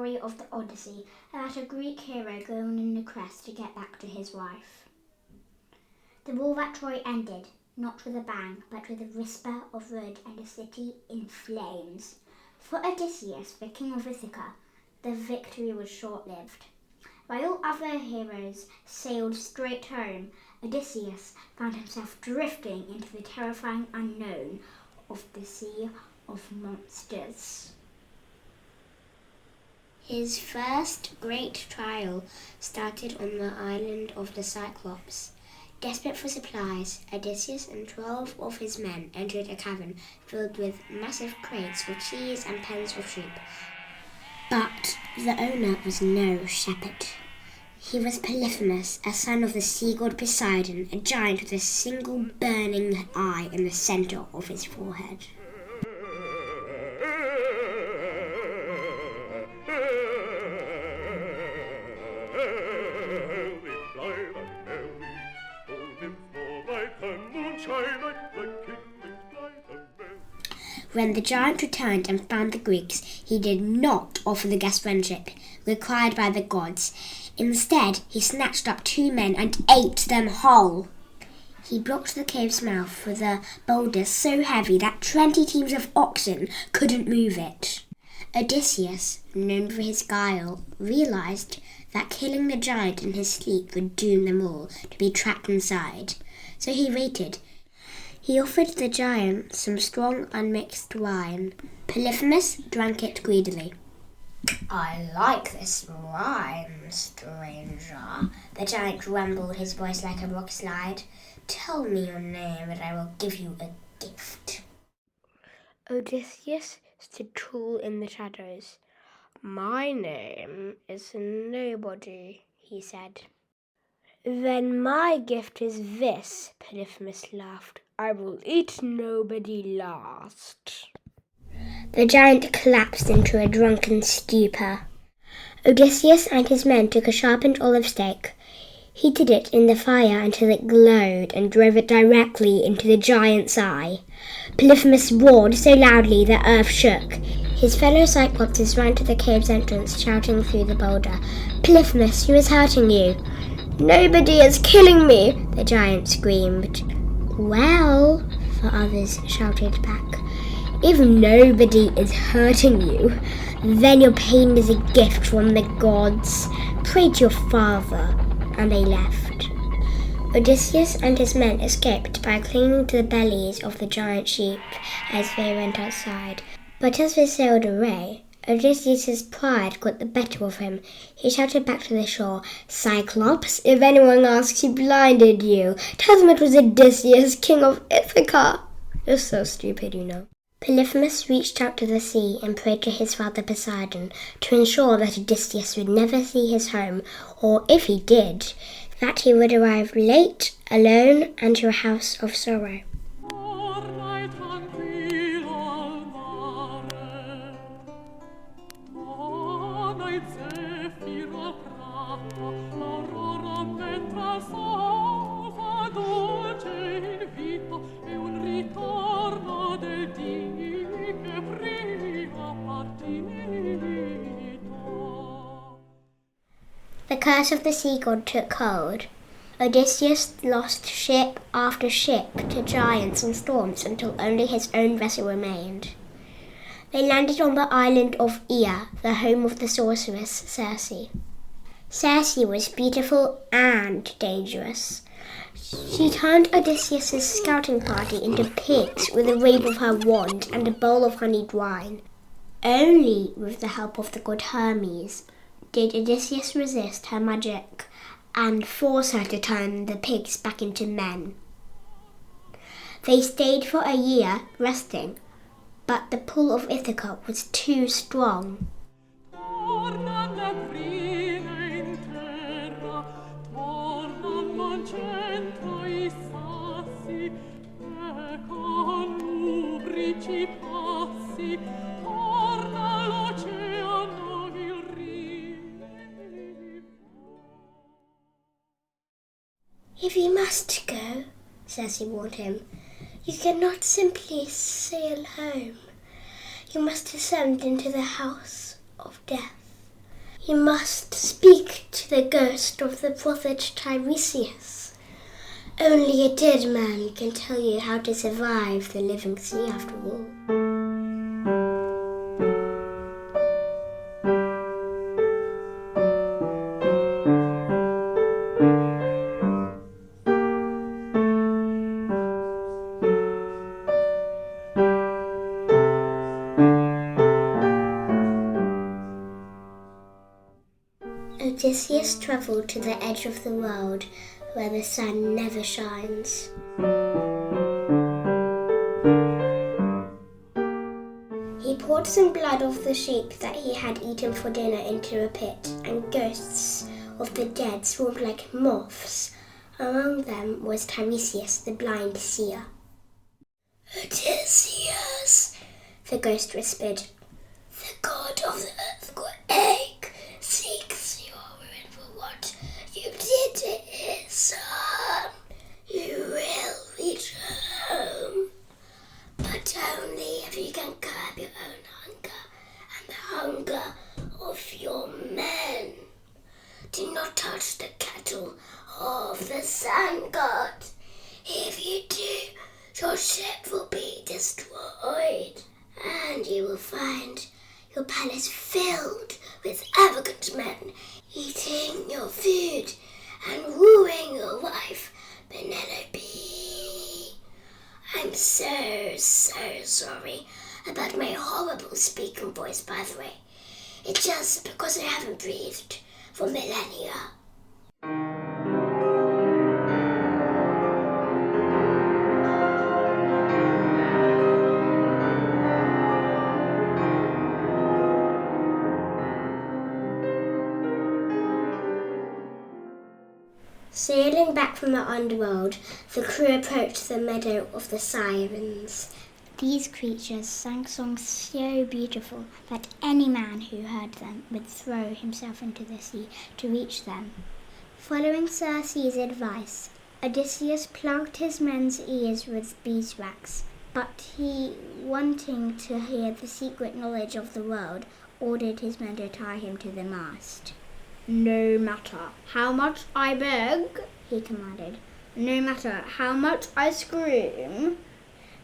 story of the Odyssey about a Greek hero going on a quest to get back to his wife. The war at Troy ended, not with a bang, but with a whisper of wood and a city in flames. For Odysseus, the king of Ithaca, the victory was short-lived. While other heroes sailed straight home, Odysseus found himself drifting into the terrifying unknown of the Sea of Monsters. His first great trial started on the island of the Cyclops. Desperate for supplies, Odysseus and 12 of his men entered a cavern filled with massive crates of cheese and pens of sheep. But the owner was no shepherd. He was Polyphemus, a son of the sea god Poseidon, a giant with a single burning eye in the centre of his forehead. When the giant returned and found the Greeks, he did not offer the guest friendship required by the gods. Instead, he snatched up 2 men and ate them whole. He blocked the cave's mouth with a boulder so heavy that 20 teams of oxen couldn't move it. Odysseus, known for his guile, realized that killing the giant in his sleep would doom them all to be trapped inside. So he waited. He offered the giant some strong unmixed wine. Polyphemus drank it greedily. "I like this wine, stranger," the giant rumbled, his voice like a rock slide. "Tell me your name and I will give you a gift." Odysseus stood tall in the shadows. "My name is Nobody," he said. "Then my gift is this," Polyphemus laughed. "I will eat nobody last." The giant collapsed into a drunken stupor. Odysseus and his men took a sharpened olive stake, heated it in the fire until it glowed, and drove it directly into the giant's eye. Polyphemus roared so loudly that earth shook. His fellow Cyclopses ran to the cave's entrance, shouting through the boulder, "Polyphemus, who is hurting you?" "Nobody is killing me," the giant screamed. "Well," the others shouted back, "if nobody is hurting you, then your pain is a gift from the gods. Pray to your father." And they left. Odysseus and his men escaped by clinging to the bellies of the giant sheep as they went outside. But as they sailed away, Odysseus' pride got the better of him. He shouted back to the shore, "Cyclops, if anyone asks who blinded you, tell them it was Odysseus, king of Ithaca." You're so stupid, you know. Polyphemus reached out to the sea and prayed to his father Poseidon to ensure that Odysseus would never see his home, or if he did, that he would arrive late, alone, and to a house of sorrow. The curse of the sea god took hold. Odysseus lost ship after ship to giants and storms until only his own vessel remained. They landed on the island of Ea, the home of the sorceress Circe. Circe was beautiful and dangerous. She turned Odysseus' scouting party into pigs with a wave of her wand and a bowl of honeyed wine. Only with the help of the god Hermes did Odysseus resist her magic and force her to turn the pigs back into men. They stayed for a year, resting, but the pull of Ithaca was too strong. "If you must go," Circe warned him, "you cannot simply sail home. You must descend into the house of death." You must speak to the ghost of the prophet Tiresias. Only a dead man can tell you how to survive the living sea after all. Odysseus travelled to the edge of the world where the sun never shines. He poured some blood of the sheep that he had eaten for dinner into a pit, and ghosts of the dead swarmed like moths. Among them was Tiresias, the blind seer. "Odysseus," the ghost whispered, "the god of the earthquake seeks your ruin for what you did to his son. You will reach home, but only if you can curb your own hunger and the hunger of your men. Do not touch the kettle of the sun god. If you do, your ship will be destroyed, and you will find your palace filled with arrogant men eating your food and wooing your wife, Penelope. I'm so sorry about my horrible speaking voice, by the way. It's just because I haven't breathed for millennia." Sailing back from the underworld, the crew approached the meadow of the sirens. These creatures sang songs so beautiful that any man who heard them would throw himself into the sea to reach them. Following Circe's advice, Odysseus plugged his men's ears with beeswax, but he, wanting to hear the secret knowledge of the world, ordered his men to tie him to the mast. "No matter how much I beg," he commanded, "no matter how much I scream,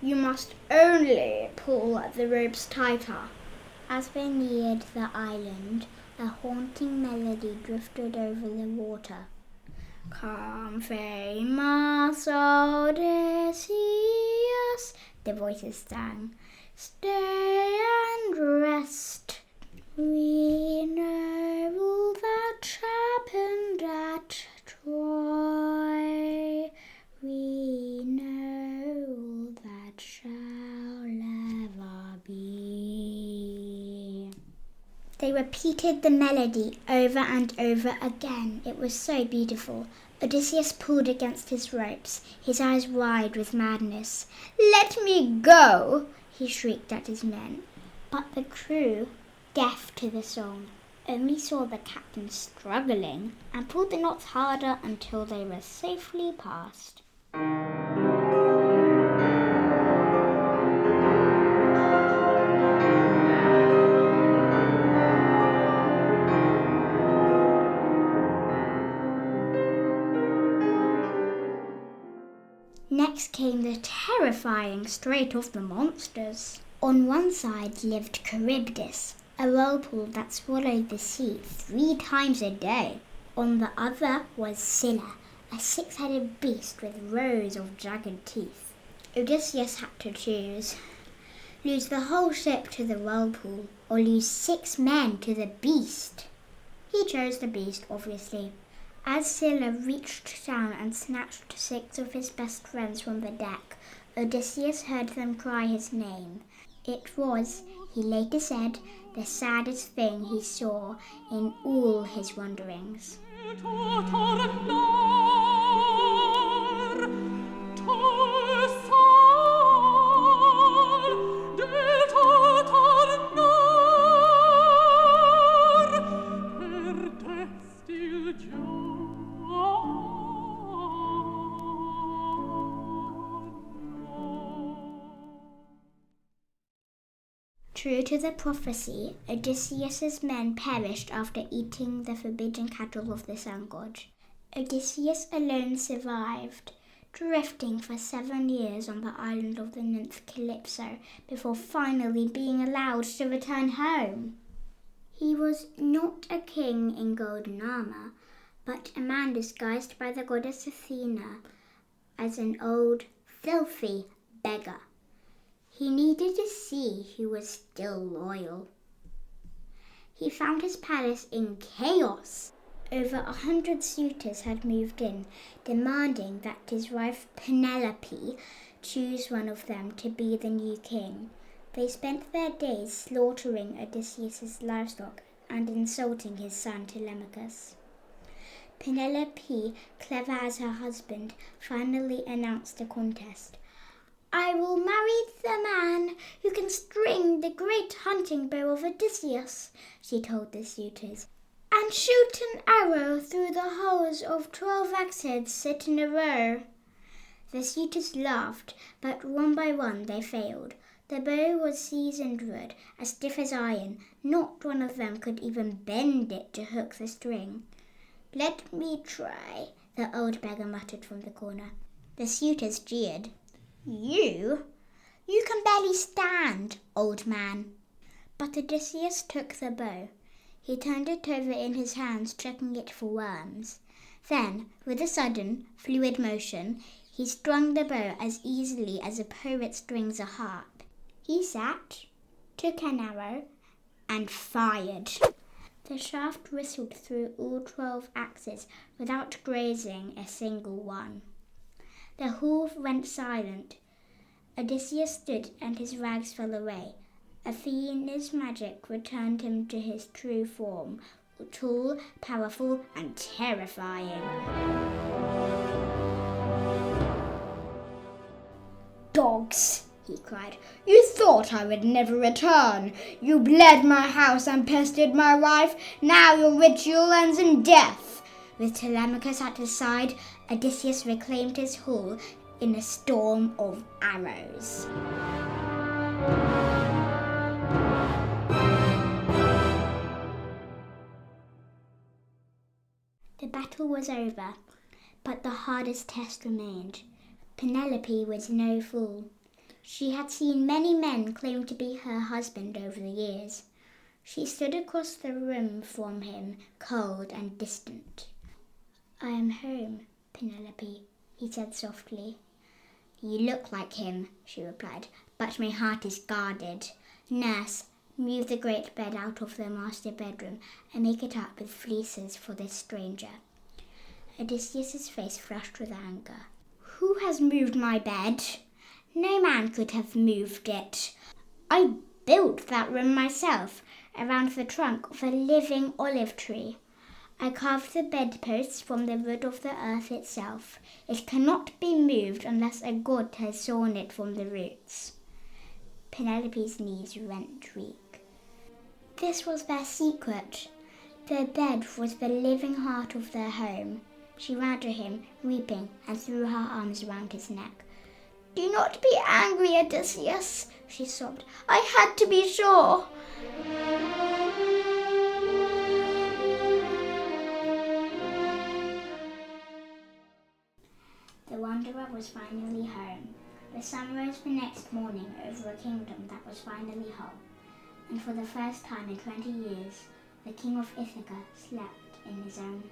you must only pull the ropes tighter." As they neared the island, a haunting melody drifted over the water. "Come, famous Odysseus," the voices sang, "stay and rest. We know all that happened at Troy. We know all that shall ever be." They repeated the melody over and over again. It was so beautiful. Odysseus pulled against his ropes, his eyes wide with madness. "Let me go!" he shrieked at his men. But the crew, deaf to the song, only saw the captain struggling and pulled the knots harder until they were safely past. Next came the terrifying Strait of the Monsters. On one side lived Charybdis, a whirlpool that swallowed the sea 3 times a day. On the other was Scylla, a 6-headed beast with rows of jagged teeth. Odysseus had to choose. Lose the whole ship to the whirlpool, or lose 6 men to the beast. He chose the beast, obviously. As Scylla reached down and snatched 6 of his best friends from the deck, Odysseus heard them cry his name. It was, he later said, the saddest thing he saw in all his wanderings. True to the prophecy, Odysseus's men perished after eating the forbidden cattle of the sun god. Odysseus alone survived, drifting for 7 years on the island of the nymph Calypso before finally being allowed to return home. He was not a king in golden armor, but a man disguised by the goddess Athena as an old, filthy beggar. He needed to see he was still loyal. He found his palace in chaos. Over 100 suitors had moved in, demanding that his wife Penelope choose one of them to be the new king. They spent their days slaughtering Odysseus's livestock and insulting his son Telemachus. Penelope, clever as her husband, finally announced a contest. "I will marry the man who can string the great hunting bow of Odysseus," she told the suitors, "and shoot an arrow through the holes of 12 axe heads set in a row." The suitors laughed, but one by one they failed. The bow was seasoned wood, as stiff as iron. Not one of them could even bend it to hook the string. "Let me try," the old beggar muttered from the corner. The suitors jeered. You can barely stand, old man." But Odysseus took the bow. He turned it over in his hands, checking it for worms. Then, with a sudden, fluid motion, he strung the bow as easily as a poet strings a harp. He sat, took an arrow, and fired. The shaft whistled through all 12 axes without grazing a single one. The hall went silent. Odysseus stood and his rags fell away. Athena's magic returned him to his true form, tall, powerful, and terrifying. "Dogs!" he cried. "You thought I would never return. You bled my house and pestered my wife. Now your ritual ends in death." With Telemachus at his side, Odysseus reclaimed his hall in a storm of arrows. The battle was over, but the hardest test remained. Penelope was no fool. She had seen many men claim to be her husband over the years. She stood across the room from him, cold and distant. "I am home, Penelope," he said softly. "You look like him," she replied, "but my heart is guarded. Nurse, move the great bed out of the master bedroom and make it up with fleeces for this stranger." Odysseus's face flushed with anger. "Who has moved my bed? No man could have moved it. I built that room myself, around the trunk of a living olive tree. I carved the bedposts from the wood of the earth itself. It cannot be moved unless a god has sawn it from the roots." Penelope's knees went weak. This was their secret. The bed was the living heart of their home. She ran to him, weeping, and threw her arms around his neck. "Do not be angry, Odysseus," she sobbed. "I had to be sure." The wanderer was finally home. The sun rose the next morning over a kingdom that was finally whole, and for the first time in 20 years, the king of Ithaca slept in his own